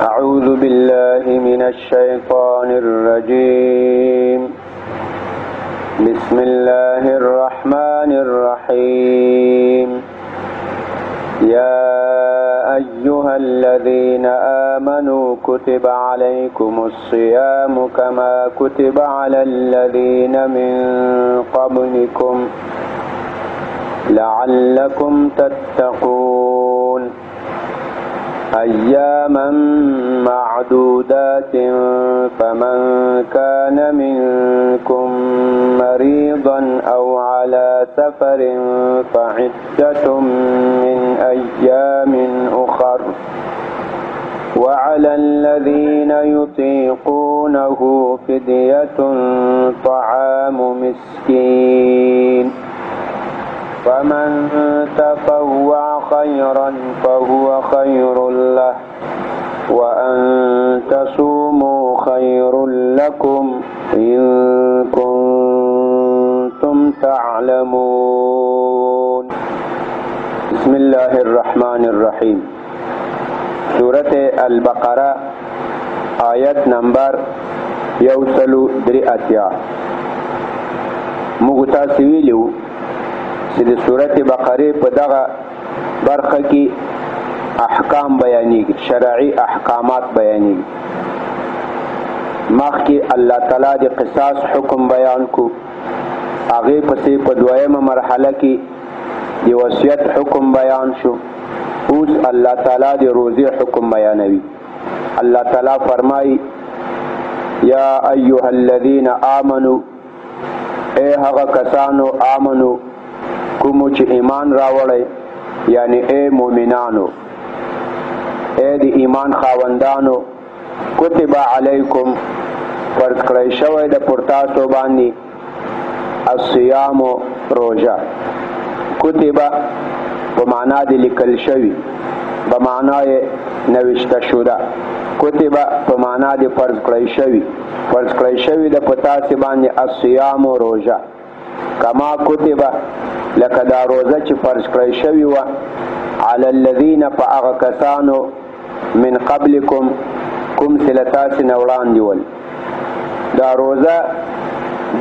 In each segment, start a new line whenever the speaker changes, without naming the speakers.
أعوذ بالله من الشيطان الرجيم. بسم الله الرحمن الرحيم. يا أيها الذين آمنوا كتب عليكم الصيام كما كتب على الذين من قبلكم لعلكم تتقون. أياما معدودات فمن كان منكم مريضا أو على سفر فعدة من أيام أخر وعلى الذين يطيقونه فدية طعام مسكين فمن تطوع خيرا فهو خير له وأن تصوموا خير لكم إن كنتم تعلمون. بسم الله الرحمن الرحيم. سورة البقرة آیت نمبر 183. موږ تاسو ویلو چې د سورة بقره په دغه برخه کې احکام بیانېږي، شرعي احکامات بیانېږي. مخکې الله تعالی د قصاص حکم بیان کو، هغې پسې په دویمه مرحله کې د وصیت حکم بیان شو. اوس الله تعالی د روزې حکم بیانوي. الله تعالی فرمایي یا ایها الذین آمنو، ای هغه کسانو آمنو کومو چې ایمان راوړی، یعنی ای مومنانو، ای د ایمان خاوندانو، کتب علیکم فرض کړی شوی د پر تاسو باندې الصیام روژه. کتب په معنا د لیکل شوي، په معنا نوشته شده. کتب په معنا د فرض کړی شوي، فرض کړی شوي د په تاسو باندې الصیام روژه. کما کتب لکه دا روزه چې فرض کړی شوی وه علی الذین په هغه کسانو من قبلکم کوم چې له تاسې نه وړاندې ول. دا روزه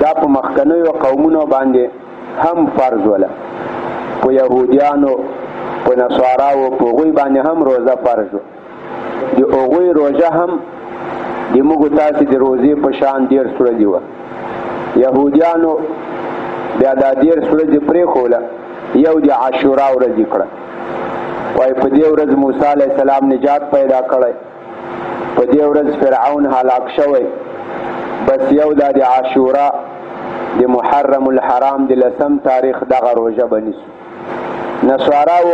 دا په مخکنیو قومونو باندې هم فرض وله، په یهودیانو په نصاراو په هغوی باندې هم روزه فرض و. د هغوی روژه هم د موږ تاسې د روزې په شان 10 ورځې وه. یهودیانو بیا دا 10 ورځې پرېښوله، یو د عاشورا ورځ یې کړه. وایي په دې ورځ موسی علیه السلام نجات پیدا کړی، په دې ورځ فرعون هلاک شوی. بس یو دا د عاشورا د محرم الحرام د 10 تاریخ دغه روژه به نیسو. نصاراو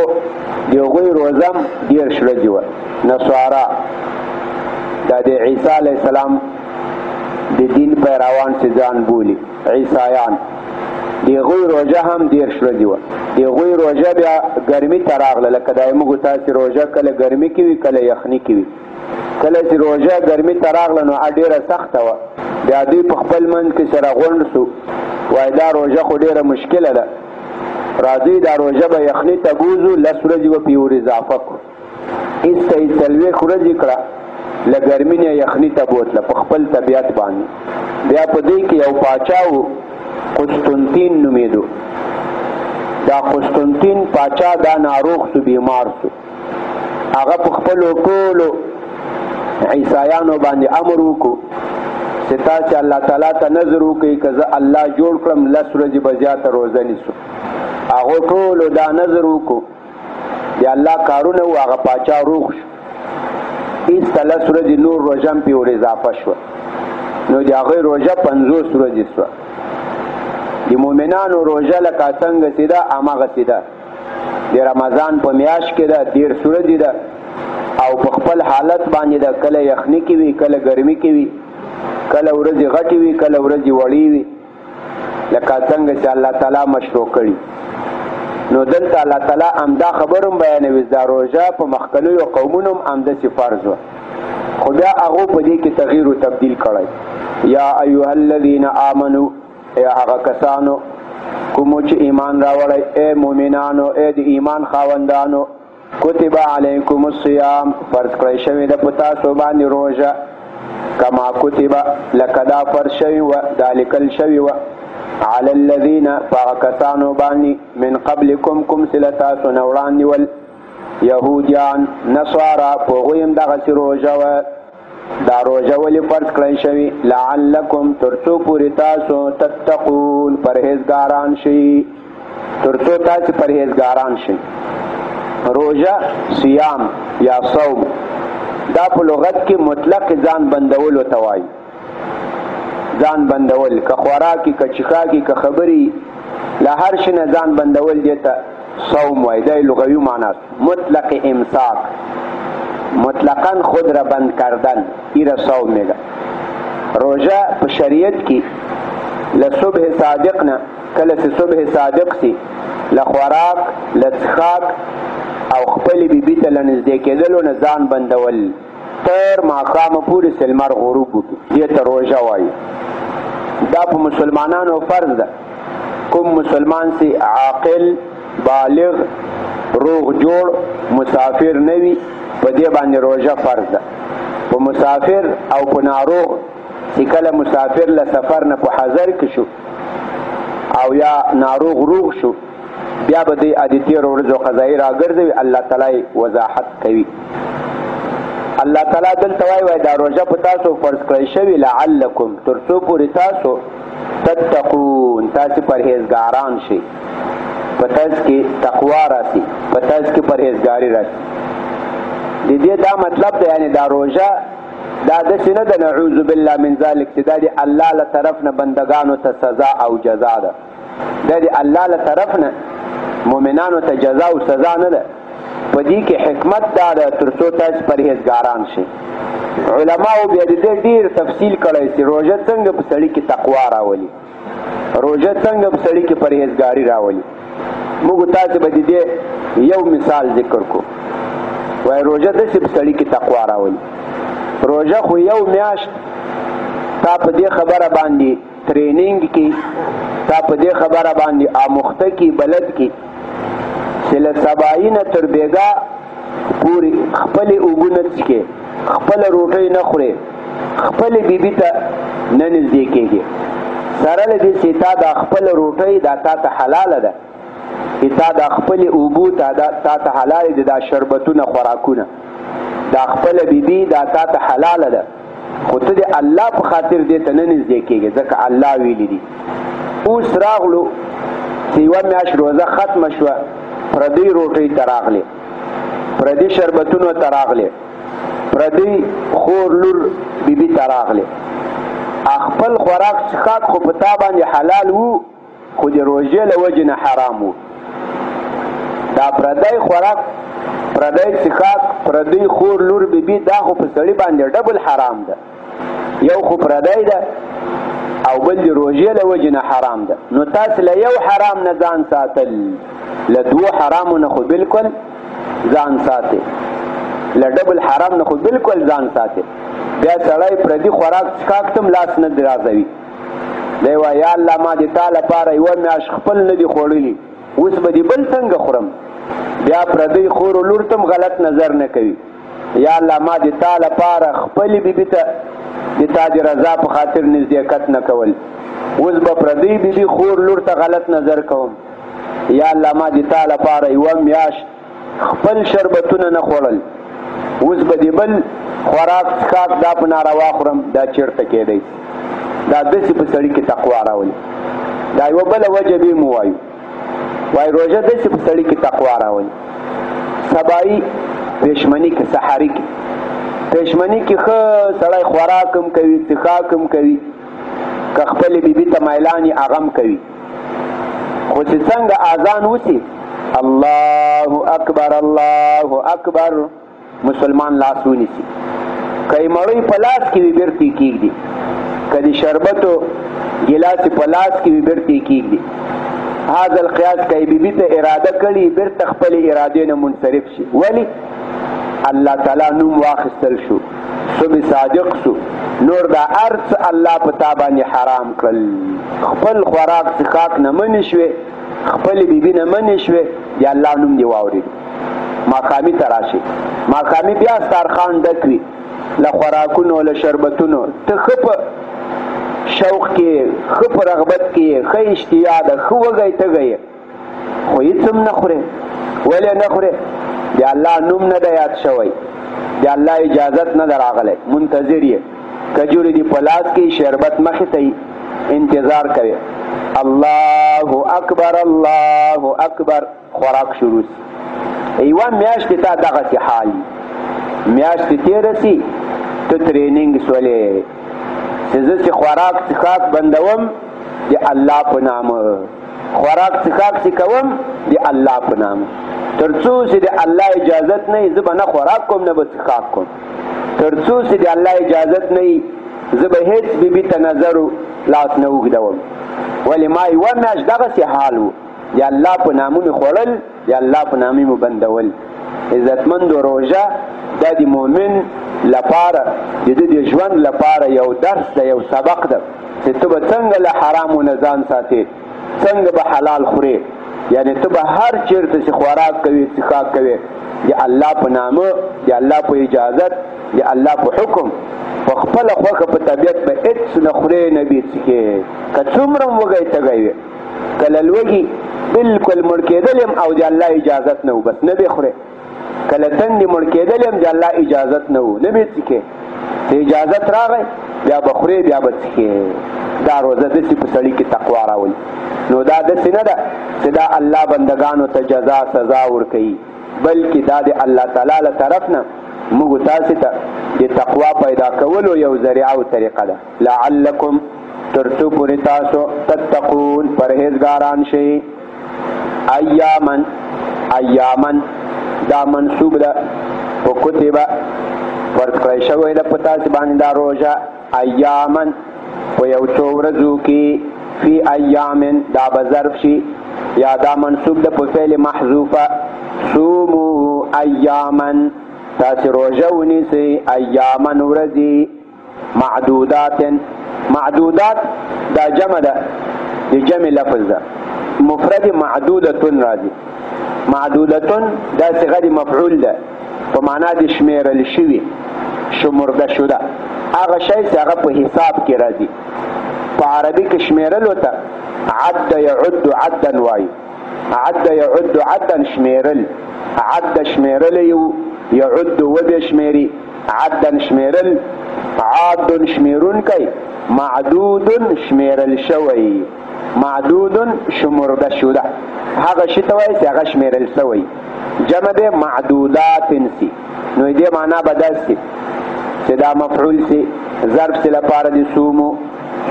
د هغوی روژه هم 10 ورځې وه. نصارا دا د عیسی علیه السلام د دین پیروان چې ځان بولي، عیسایان، د هغوی روژه هم 10 ورځې وه. د هغوی روژه بیا ګرمي ته راغله، لکه دا موږ تاسې روژه کله ګرمي کې وي کله یخني کې وي. کله چې روژه ګرمي ته راغله نو ډېره سخته وه. بیا دوی په خپل منځ کې سره غونډ سو، وایي دا روژه خو ډېره مشکله ده، راځئ دا روژه به یخني ته بوځو، 10 ورځې به پې ور اضافه کړو. ایسته یې 40 ورځې کړه، له ګرمي نه یخني ته بوتله په خپل طبیعت باندې. بیا په دې کې یو پاچا و قسطنطین نومېدو. دا قسطنطین پاچا دا ناروغ سو، بیمار سو. هغه په خپلو ټولو عیسایانو باندې امر وکړو چې تاسې الله تعالی ته نظر وکړئ که زه الله جوړ کړم 10 ورځې به زیاته روزه نیسو. هغو ټولو دا نظر وکړو، د الله کارونه و. هغه پاچا روغ شو، ایسته 10 ورځې نور روژه هم پې ور اضافه شوه. نو د هغوی روژه 50 ورځې شوه. د مؤمنانو روژه لکه څنګه چې ده هماغسې ده. د رمضان په میاشت کې ده، 10 ورځې ده، او په خپل حالت باندې ده. کله یخني کې وي، کله ګرمي کې وي، کله ورځې غټې وي، کله ورځې وړې وي، لکه څنګه چې الله تعالی مشروع کړي. نو دلته الله تعالی همدا خبر هم بیانوي، دا روژه په مخکنیو قومونو هم همداسې فرض وه، خو بیا هغو په دې کې تغییر و تبدیل کړی. یا ایها الذین آمنو، ای هغه کسانو کومو چې ایمان راوړی، ای مؤمنانو، ای د ایمان خاوندانو، کتب علیکم الصیام فرض کړی شوی د په تاسو باندې روژه کما کتب لکه دا فرض شوی و دا لیکل شوی و علی الذین فهغه کسانو باندې من قبلکم کوم چې له تاسو نه وړاندې ول یهودیان نصارا په هغوی هم دغسې روژه وه دا روژه ولې فرض کړی شوي لعلکم تر څو پورې تاسو تتقون پرهیزګاران شئ تر څو تاسې پرهیزګاران شئ روژه صیام یا صوم دا په لغت کې مطلق ځان بندولو ته وایي ځان بندول که خوراکي که چښاکي که خبرې له هر شي نه ځان بندول دې ته صوم وایي دا لغوي معنا مطلق امساک مطلقاً خود را بند کردن ایره صوم میگه روژه په شریعت کې له صبح صادق نه کله چې صبح صادق سي له خوراک له څښاک او خپلې بیبي ته له نږدې کېدلو نه ځان بندول تر ماښامه پورې چې لمر غروب وکړي دې ته روژه وایي دا په مسلمانانو فرض ده کوم مسلمان چې عاقل بالغ روغ جوړ مسافر نه وي په دې باندې روژه فرض ده په مسافر او په ناروغ چې کله مسافر له سفر نه په حضر کې شو او یا ناروغ روغ شو بیا به دې عادتي ورځو قضایي راګرځوي الله تعالی وضاحت کوي الله تعالی دلته وایي دا روژه په تاسو فرض کړی شوي لعلکم تر څو پورې تاسو تتقون تاسې پرهیزګاران شئ په تاسو کې تقوا راسي په تاسو کې پرهیزګاري راسي د دې دا مطلب دی یعنی دا روژه دا داسې نه ده نعوذ بالله من ذلک چې دا د الله له طرف نه بندګانو ته سزا او جزا ده دا د الله له طرف نه مؤمنانو ته جزا او سزا نه ده په دې کې حکمت دا ده تر څو تاسو پرهیزګاران شئ علماو بیا د دې ډېر تفصیل کړی چې روژه څنګه په سړي کې تقوا راولي روژه څنګه په سړي کې پرهیزګاري راولي موږ تاسو به د دې یو مثال ذکر کو وای روژه داسې په سړي کې تقوا راولي روژه خو یو میاشت تا په دې خبره باندې ټریننګ کې تا په دې خبره باندې آموخته کې بلد کې چې له سبایي نه تر بیګا پورې خپلې اوبه نه څښې خپله روټۍ نه خورې خپلې بیبي ته نه نږدې کېږي سره له دې چې تا دا خپله روټۍ دا تا ته حلاله ده تا دا خپلې اوبو تا ته حلاله دي دا شربتونه خوراکونه دا خپله بیبي دا تا ته حلاله ده خو ته د الله په خاطر دې ته نه نږدې کېږي ځکه الله ویلي دي اوس راغلو چې یوه میاشت روزه ختمه شوه پردۍ روټۍ ته راغلې پردي شربتونو ته راغلې پردي خور لور بیبي ته راغلې خپل خوراک څښاک خو په تا باندې حلال وو خو د روژې له وجې نه حرام وو دا پردی خوراک پردی څښاک پردی خور لور بیبي دا خو په سړي باندې ډبل حرام ده یو خو پردی ده او بل د روژې له وجې نه حرام ده نو تاسو له یو حرام نه ځان ساتل له دوه حرامو نه خو بلکل ځان ساتئ له ډبل حرام نه خو بلکل ځان ساتئ بیا سړی پردي خوراک څښاک ته هم لاس نه درازوي دی وایي یا الله ما د تا لپاره یوه میاشت خپل نه دي خوړلي اوس به دې بل څنګه خورم بیا پردی خور و لور ته هم غلط نظر نه کوي یا الله ما د تا لپاره خپلې بیبي ته د تا د رضا په خاطر نزدېکت نه کول اوس به پردی بیبي خور لور ته غلط نظر کوم یا الله ما د تا لپاره یوه میاشت خپل شربتونه نه خوړل اوس به د بل خوراک څښاک دا په ناروا خورم دا چېرته کېدی دا داسې په سړي کې تقوا راولي دا یوه بله وجه بې مو وایو وایي روژه داسې په سړي کې تقوا راولي سبایي پېشمني کې سحري کې پېشمني کې ښه سړی خوراک هم کوي څښاک هم کوي که خپلې بیبي ته میلان یې هغه هم کوي خو چې څنګه اذان وسي الله اکبر الله اکبر مسلمان لاس ونیسي که یې مړۍ په لاس کې وي بیرته یې کېږدي که د شربتو ګیلاس په لاس کې وي بیرته یې کېږدي هذا القیاس که یې بیبي ته اراده کړي بیرته خپلې ارادې نه منصرف شي ولې الله تعالی نوم واخیستل شو صبح صادق شو نور دا هر څه الله په تا باندې حرام کړل خپل خوراک څښاک نه منې شوې خپلې بیبي نه منې شوې د الله نوم دې واورېد ماښامي ته راشي. ماښامي بیا سترخوان ډک وي له خوراکونو له شربتونو، ته ښه په شوق کې، ښه په رغبت کې، ښه اشتیا ده، ښه وږی تږی خو هېڅ هم نه خورې. ولې نه خورې؟ د الله نوم نه ده یاد شوی، د الله اجازت نه ده راغلی، منتظر یې. کجورې دي په لاس کې، شربت مخې ته انتظار کوي. الله اکبر الله اکبر، خوراک شروع شي. یوه میاشتې تا دغسې حال میاشتې تېره سي، ته ټریننګ سولې چې زه چې خوراک څښاک بندوم د الله په نامه، خوراک څښاک چې کوم د الله په نامه. تر څو چې د الله اجازت نه وي زه به نه خوراک کوم نه به څښاک کوم. تر څو چې د الله اجازت نه وي زه به هېڅ بیبي ته نظر لاس نه اوږدوم. ولې ما یوه میاشت دغسې حال و، د الله په نامه مې خوړل، د الله په نامه مې بندول. عزتمندو روژه دا د مؤمن لپاره د ده د ژوند لپاره یو درس ده، یو سبق ده چې ته به څنګه له حرامو نه ځان ساتې، څنګه به حلال خورې. یعنې ته به هر چېرته چې خوراک کوې څښاک کوې د الله په نامه، د الله په اجازت، د الله په حکم، په خپله خوښه په طبیعت به هېڅ نه خورې نه بې څښې. که څومره هم وږی تږی وې، کله لوږي بلکل مړ کېدل یم او د الله اجازت نه و بس نه به خورې. کله تندې مړ کېدل یم د الله اجازت نه و نه به څښې. د اجازت راغی بیا به خورې بیا به څښې. دا روزه داسې په سړي کې تقوا راولي. نو دا داسې نه ده چې دا الله بندگانو ته جزا سزا ورکوي، بلکې دا د الله تعالی له طرف نه موږ تاسې ته د تقوا پیدا کولو یو ذریعه او طریقه ده. لعلکم تر څو پورې تاسو تتقون پرهیزګاران شئ. ایامن، ایامن دا منصوب ده په کتبه، فرض کړی شوی ده په تاسې باندې دا روژه. ایامن په یو څو ورځو کې، فی ایامن دا به ظرف شي یا دا منصوب ده په فعل محذوفه. صومو ایامن، تاسې روژه ونیسئ ایامن ورځې معدودات. معدودات دا جمع ده، د جمع لفظ ده، مفرد معدودتون راځي. معدودتون دا صيغه د مفعول ده په معنا د شمیرل شوي، شمرده شده. هغه شی چې هغه په حساب کې راځي. په عربي کې شمیرلو ته عد يعد عدا وایي. عد يعد عدا شمیرل، عد شمیرل یو، يعد وبه شمیري، عدا شمیرل، عاد شمیرون کوي، معدود شمیرل شوی، معدود شمرده شده. هغه شی ته وایي چې هغه شمیرل شوی، جمع ده معدودات سي. نو دې معنا به داسې چې دا مفعول سي، ظرف سي لپاره د صومو.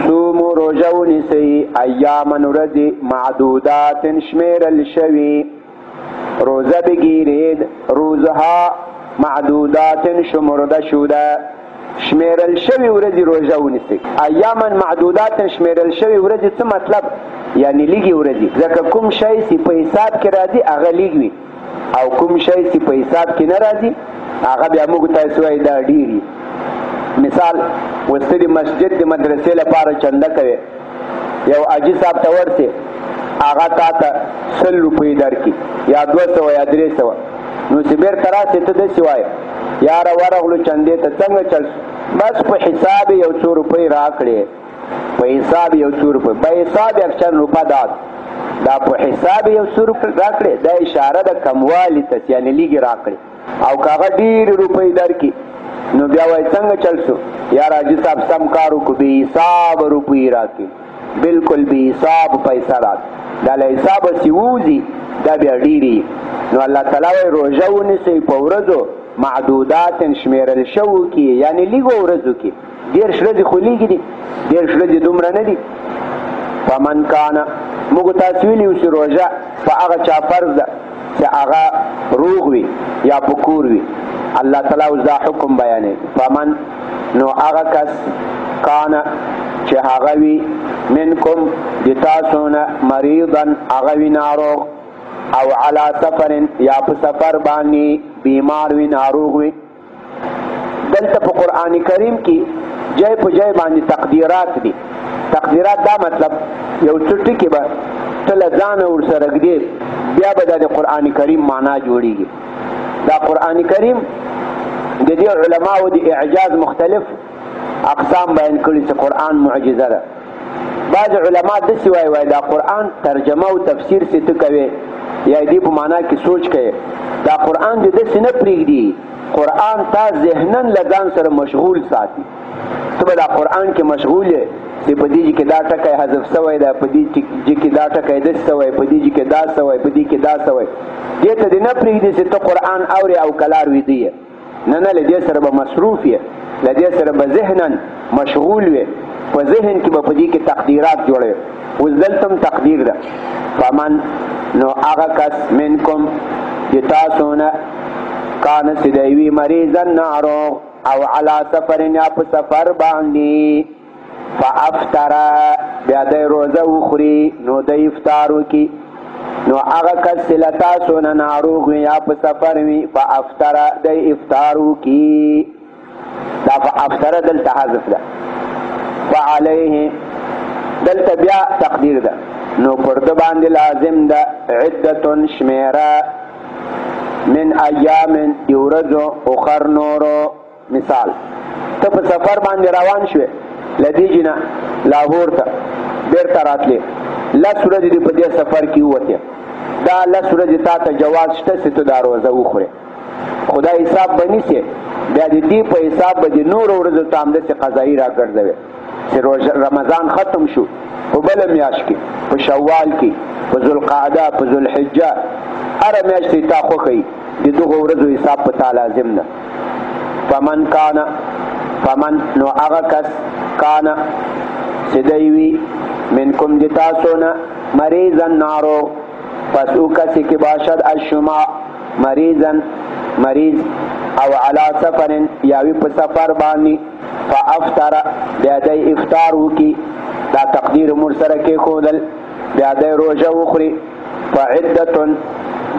صومو روژه ونیسئ ایامن ورځې معدودات شمیرل شوي. روزه بگیرید، روزها معدودات شمرده شده، شمیرل شوی ورځې روژه ونیسئ. ایامن معدودات شمیرل شوی ورځې څه مطلب؟ یعنی لږې ورځې، ځکه کوم شی چې په حساب کې راځي هغه لږ وي، او کوم شی چې په حساب کې نه راځي هغه بیا موږ تاسو وایي دا ډېر وي. مثال وسته د مسجد د مدرسې لپاره چنده کوي، یو حاجي صاحب ته ورسې هغه تا ته 100 روپۍ درکړي یا 200 یا 300، نو چې بېرته راسې ته داسې وایې یاره ورغلو چندې ته څنګه چل شو، بس په حساب یو 100 روپۍ راکړې، په حساب یو 100 روپۍ، په حساب 100 روپۍ دا په حساب یو 100 روپۍ راکړې، دا اشاره د کموالي ته، یعنې لږې راکړې. او که هغه ډېرې روپۍ درکړي نو بیا وایي څنګه چل شو، یاره حاجي صاحب سم کار وکړو، بې حساب روپۍ راکړي، بالکل بې حساب پیسه راکړي، دا له حسابه چې ووځي دا بیا ډېرې. نو الله تعالی وایي روژه ونیسئ په ورځو معدودات شمیرل شوو کې، یعنی لږو ورځو کې. 10 ورځې خو لږې دي، 10 ورځې دومره نه دي. فمن کانه موږ تاسو ویلي وو چې روژه په هغه چا فرض ده چې هغه روغ وي یا په کور وي. الله تعالی اوس دا حکم بیانوي. فمن نو هغه کس کانه چې هغه وي منکم د تاسو نه مریضا هغه وي ناروغ، او علی سفر یا په سفر باندې بیمار وي ناروغ وي. دلته په قرآن کریم کې جای په جای باندې تقدیرات دي. تقدیرات دا مطلب یو څه ټکي به ته له ځانه ورسره ږدې بیا به دا د قرآن کریم معنا جوړېږي. دا قرآن کریم د دې علماو د اعجاز مختلف اقسام بیان کړي چې قرآن معجزه ده. بعض علما داسې وایي دا قرآن ترجمه او تفسیر چې ته کوې یا دې په معنا کې سوچ کوې، دا قرآن دې داسې نه پرېږدي. قرآن تا ذهناً له ځان سره مشغول ساتي. ته به دا قرآن کې مشغول یې چې په دې کې دا ټکی حذف شوی ده، په دې کې دا ټکی داسې شوی، په دې کې دا شوی، په دې کې دا شوی. دې ته دې نه پرېږدي چې ته قرآن اورې او کلار ویده یې. نه له دې سره به مصروف یې، له دې سره به ذهناً مشغول وې، په ذهن کې به په دې کې تقدیرات جوړوي. اوس دلته هم تقدیر ده. فمن نو هغه کس منکم چې تاسو نه کان چې دی وي مریضا ناروغ او علی سفر یا په سفر باندې فافطر بیا دی روزه وخوري نو د افطار وکړي. نو هغه کس چې له تاسو نه ناروغ وي یا په سفر وي فافطر دی افطار وکړي. دا فافطر دلته حذف ده. فعليه دلته بیا تقدیر ده. نو پر ده باندې لازم ده عدتن شمیره من ایام یورزو اخر نورو. مثال ته په سفر باندې روان شوې لدیجې نه لاهور ته بیرته راتلې، لس ورځې دې په دې سفر کې ووتې. دا لس ورځې تا ته جواز شته چې ته دا روزه وخورې، خو دا حساب به نیسې. بیا د دې په حساب به د نورو ورځو ته همداسې قضایي راګرځوې چې رمضان ختم شو په بله میاشت کې، په شوال کې، په ذوالقعده، په ذوالحجه، هره میاشت چې تا خوښوي د دغو ورځو حساب په تا لازم ده. فمن نو هغه کس کانا چې دی وي منکم د تاسو نه مریضا ناروغ، پس او کسی که باشد الشما مریض او علی سفر یاوی په سفر باندې فافطر بیا دی افطار وکي. دا تقدیر مر سره کې خودل بیا دی روزه وخوري. فعدتن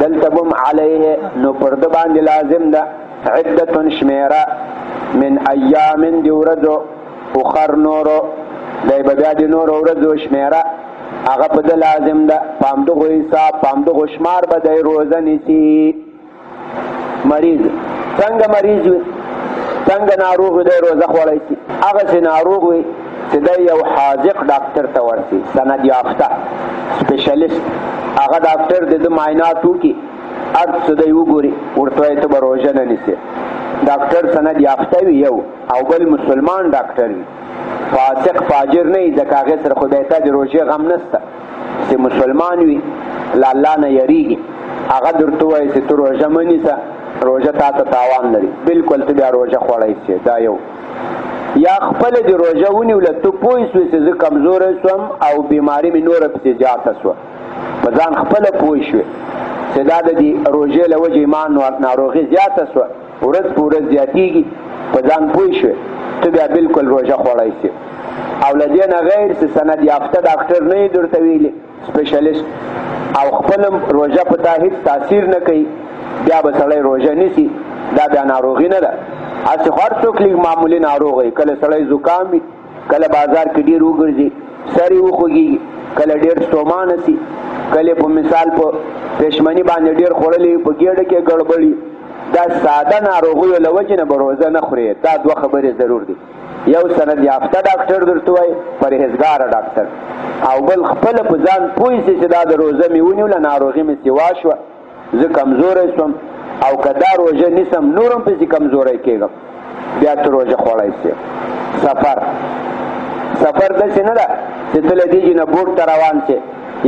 دلته بم علیه نو پر د باندې لازم ده عدتن شمیره من ایام دی ورځو اخر نورو دی به بیا د نورو ورځو شمیره هغه په ده لازم ده. په همدغو حساب په همدغو شمار به دی روزه نیسي. مریض څنګه مریض وي، څنګه ناروغ وي دی روزه خوړی سي. هغسې ناروغ وي چې دی یو حاذق ډاکټر ته ورسي، سند یافته سپیشلیست. هغه ډاکټر د ده معاینات وکړي، هر څه دی وګوري، ورته وایي ته به روژه نه نیسې. ډاکټر سند یافته وي یو، او بل مسلمان ډاکټر وي، فاسق فاجر نه وي، ځکه هغې سره خدای ته د روژې غم نشته. چې مسلمان وي له الله نه یریږي، هغه درته وایي چې ته روژه مه نیسه، روژه تا ته تاوان لري، بلکل ته بیا روژه خوړی سې. دا یو. یا خپله د روژه ونیوله، ته پوه شوې چې زه کمزوری شوم او بیماري مې نوره پسې زیاته شوه، په ځان خپله پوه شوې چې دا د دې روژې له وجې ما ناروغي زیاته شوه، ورځ په ورځ زیاتېږي، په ځان پوه شوې، ته بیا بلکل روژه خوړی سې. او له دې نه غیر چې سند یافته ډاکټر نه یې درته ویلي سپیشلیست، او خپل روژه په تا هېڅ تاثیر نه کوي، بیا به سړی روژه نیسي. دا بیا ناروغي نه ده. هسې خو هر څوک لږ معمولي ناروغ وي، کله سړی زکام وي، کله بازار کې ډېر وګرځي، سر یې وخوږېږي، کله ډېر ستومانه سي، کله په مثال په پېشمني باندې ډېر خوړلی په ګېډه کې ګړبړي. دا ساده ناروغیو له وجې نه به روزه نه خورې. دا دوه خبرې ضرور دي. یو سند یافته ډاکټر درته وایي، پرهیزګاره ډاکټر، او بل خپله په ځان پوه سي چې دا د روزه مې ونیوله، ناروغي مې سوا شوه، زه کمزوری شوم، او که دا روژه نیسم نور هم پسې کمزوری کېږم، بیا ته روژه خوړی سې. سفر داسې نه ده چې ته له دې نه بوټ ته روان سې،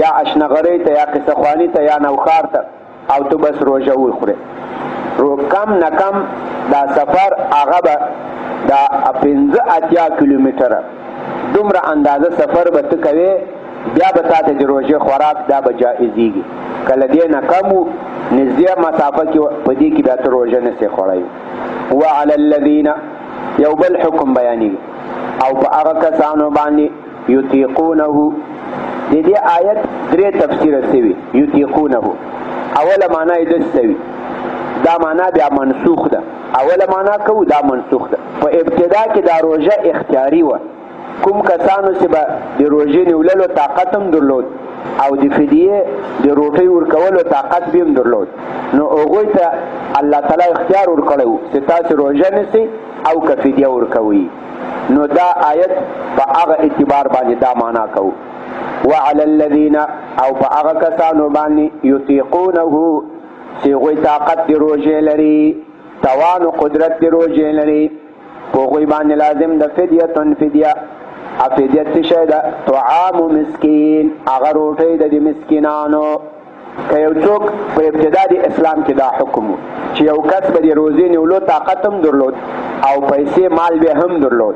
یا اشنغرۍ ته، یا قصه خواني ته، یا نوښار ته، او ته بس روژه وخورې. کم نه کم دا سفر هغه به دا 15 کیلومتره دومره اندازه سفر به ته کوې، بیا به تا ته د روژې خوراک دا به جایزېږي. کله دې نه کم و نږدې مسافه کې په دې کې بیا ته روژه نسې خوړی. وعلى الذین یو بل حکم بیانېږي، او په هغه کسانو باندې یطیقونه. د دې آیت 3 تفسیره سوي. یطیقونه اوله معنا یې داسې سوي، دا معنا بیا منسوخ ده. اوله معنا کوو دا منسوخ ده. په ابتدا کې دا روژه اختیاري وه، کوم کسانو چې به د روژې نیوللو طاقت هم درلود او د فدیه د روټۍ ورکولو طاقت به هم درلود، نو هغوی ته الله تعالی اختیار ورکړی و چې تاسې روژه نیسئ او که فدیه ورکوئ. نو دا آیت په هغه اعتبار باندې دا معنا کوو. وعلى الذین او په هغه کسانو باندې یطیقونه چې هغوی طاقت د روژې لري، توان و قدرت د روژې لري، په هغوی باندې لازم د فدیه فدیه. فدیه څه شی ده؟ طعام مسکین، هغه روټۍ ده د مسکینانو. که یو څوک په ابتدا د اسلام کې دا حکم و چې یو کس به د روزې نیولو طاقت هم درلود او پیسې مال به هم درلود،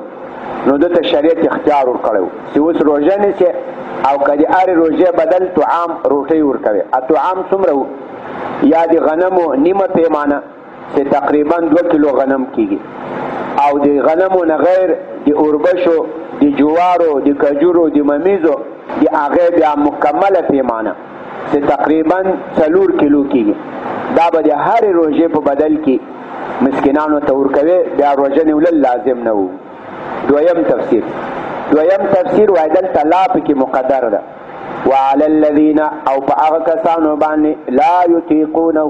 نو ده ته شریعت اختیار ورکړی و چې اوس روژه نیسې او که د هرې روژې بدل طعام روټۍ ورکوې. طعام څومره و؟ یا د غنمو نیمه پیمانه چې تقریبا 2 کیلو غنم کیږي، او د غنمو نه غیر د اوربشو، د جوارو، د کجورو، د ممیزو د هغې بیا مکمله پیمانه چې تقریبا 4 کیلو کیږي. دا به د هرې روژې په بدل کې مسکینانو ته ورکوې، بیا روژه نیولل لازم نه و. دویم تفسیر وایي دلته لا پکې مقدر ده. وعلى الذین او په هغه کسانو باندې لا یطیقونه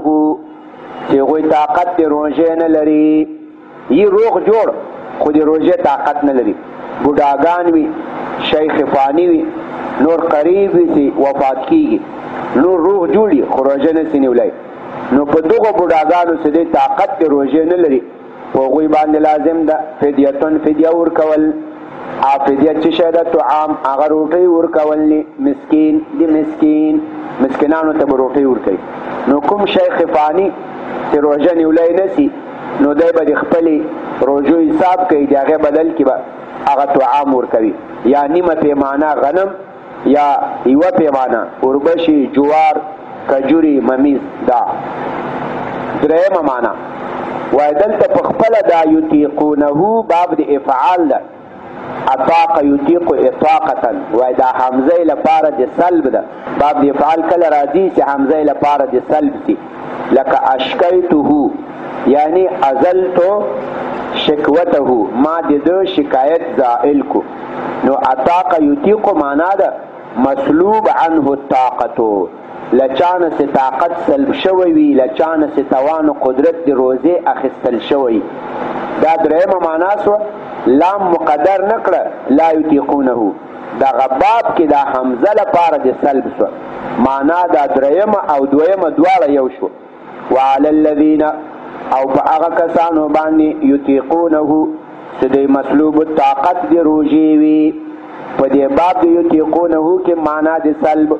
چې هغوی طاقت د روژې نه لري، یي روغ جوړ خو د روژې طاقت نه لري، بوډاګان وي، شیخ فانی وي، نور قریب وي چې وفات کیږي، نور روغ جوړي خو روژه نسي نیولی. نو په دغو بوډاګانو چې دی طاقت د روژې نه لري، په هغوی باندې لازم ده فدیه ورکول. فدیه څه شی ده؟ طعام، هغه روټۍ ورکول نه مسکین، د مسکینانو ته به روټۍ ورکوي. نو کوم شیخ فانی چې روژه نیولی نسي، نو دی به د خپلې روژو حساب کوي، د هغې بدل کې به هغه طعام ورکوي، یا نیمه پیمانه غنم یا یوه پیمانه اوربشي، جوار، کجوري، ممیز. دا درېیمه معنا وایي دلته په خپله دا یطیقونه باب د افعال ده. اطاق یطیق اطاقتا وایي دا حمزه لپاره د سلب ده. باب د افعال کله راځي چې حمزه لپاره د سلب سي، لکه اشکیته یعنی ازلتو شکوته، ما د ده شکایت زائل کو. نو اطاق یطیق معنا ده مسلوب عنه الطاقتو، لچانه سي طاقت سلب شوی وي، لچانه سي توان و قدرت د روزې اخیستل شوی. دا درېیمه معنا سوه. لام مقدر نکړه لا یطیقونه، دا غباب کې دا حمزه لپاره د سلب سوه. معنا دا درېیمه او دویمه دواړه یو شو. وعلى الذین او په هغه کسانو باندې یطیقونه چې دوی مسلوب طاقت د روژې وي. په دې باب د یطیقونه کې معنا د سلب،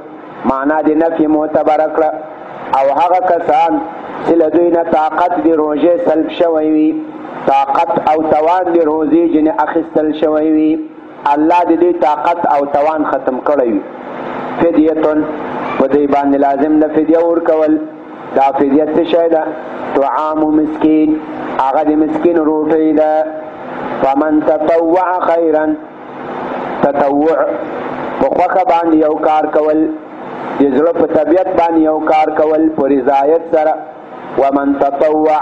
معنا د نفي معتبره کړه. او هغه کسان چې له دوی نه طاقت د روژې سلب شوی وي، طاقت او توان د روزې جنې اخیستل شوی وي، الله د دې طاقت او توان ختم کړی وي. فدیتون په دې باندې لازم ده فدیه ورکول. دا فدیه څه شی ده؟ طعام مسکین، هغه د مسکین روټۍ ده. فمن تطوع خیرا، تطوع په خوښه باندې یو کار کول، د زړه په طبیعت باندې یو کار کول په رضایت سره. ومن تطوع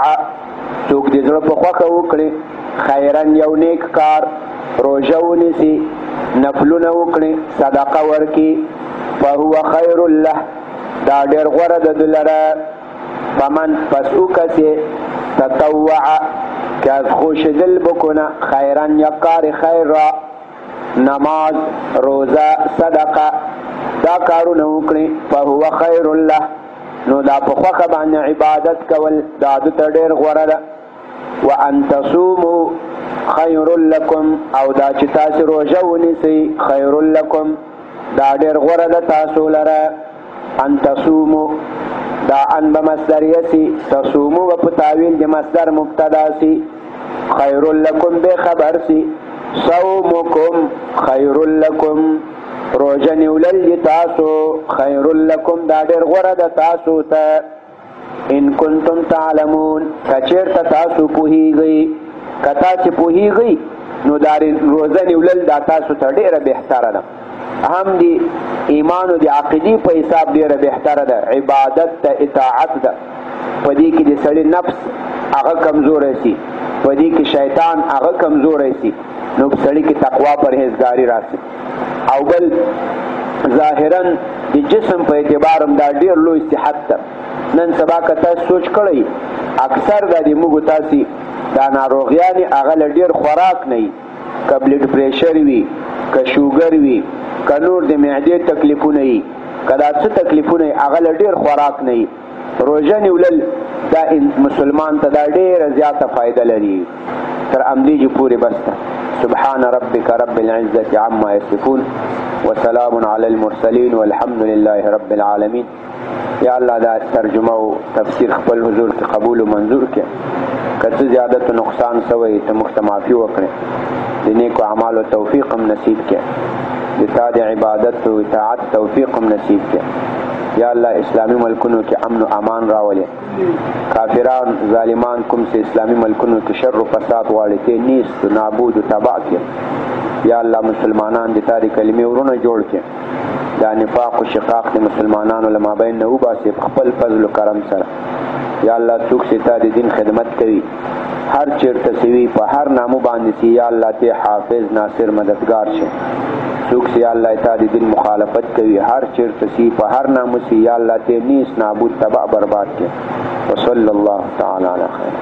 څوک د زړه په خوښه وکړي خیرا یو نیک کار، روژه ونیسي، نفلونه وکړي، صدقه ورکړي، فهو خیر له، دا ډېر غوره ده د لره. فمن پس وکسې تطوع که از خوشدل بکنه خیرا یک کار خیر را، نماز، روزه، صدقه، دا کارونه وکړي، فهو خیر له، نو دا په خوښه باندې عبادت کول دا د ته ډېر غوره ده. وان تصوموا خیر لکم، او دا چې تاسې روژه ونیسئ خیر لکم، دا ډېر غوره ده تاسو لره. ان تصوموا دا ان به مصدریه سي، تصوموا به په تاویل د مصدر مبتدا سي، خیر لکم به خبر سي. صومکم خیر لکم، روژه نیولل د تاسو خیر لکم، دا ډېر غوره ده تاسو ته. ان کنتم تعلمون، که چېرته تاسو پوهیږئ، که تاسې پوهیږئ نو دا روژه نیولل دا تاسو ته ډېره بهتره ده. هم د ایمان او د عقیدې په حساب ډېره بهتره ده. عبادت ده، اطاعت ده. په دې کې د سړي نفس هغه کمزوری سي، په دې کې شیطان هغه کمزوری سي، نو په سړي کې تقوا پرهیزګاري راسي. او بل ظاهرا د د جسم په اعتبار هم دا ډیر لوی صحت ده. نن سبا که تاسو سوچ کړئ اکثر د موږ تاسو دا ناروغیانې هغه له ډیر خوراک نه وي، که بلډ پریشر وي، که شوګر وي، که نور د معدې تکلیفونه وي، که دا څه تکلیفونه وي هغه له ډیر خوراک نه وي. روژه نیولل دا مسلمان ته دا ډیره زیاته فایده لري. تر همدې پورې بس ده. سبحان ربک رب العزة عما یصفون وسلام علی المرسلین والحمد لله رب العالمین. یا الله دا ترجمه او تفسیر خپل حضور کې قبول او منظور کړي. که څه زیادت و نقصان سوی ته موږ ته معافي وکړي. د نیکو اعمالو توفیق هم نصیب کړي. د تا د عبادت او اطاعت توفیق هم نصیب کړي. یا الله اسلامی ملکونو کې امن و امان راولې. کافران ظالمان کوم سے اسلامی ملکونو کې شر و فساد غواړي ته نیست و نابود و تباہ کړي. یا الله مسلمانان د تاریخ کلمې ورونه جوړ کړي. دا نفاق او شقاق د مسلمانانو له مابین نه وباسي په خپل فضل و کرم سره. یا الله څوک چې تا د دین خدمت کوي هر چیرته سوي په هر نامو باندې سي، یا الله ته حافظ ناصر مددگار شي. څوک چې یا الله تا د دین مخالفت کوي هر چیرته سي په هر نامو سي، یا الله ته نیست نابود تباہ برباد کړي. وصلی الله تعالی علی خیر.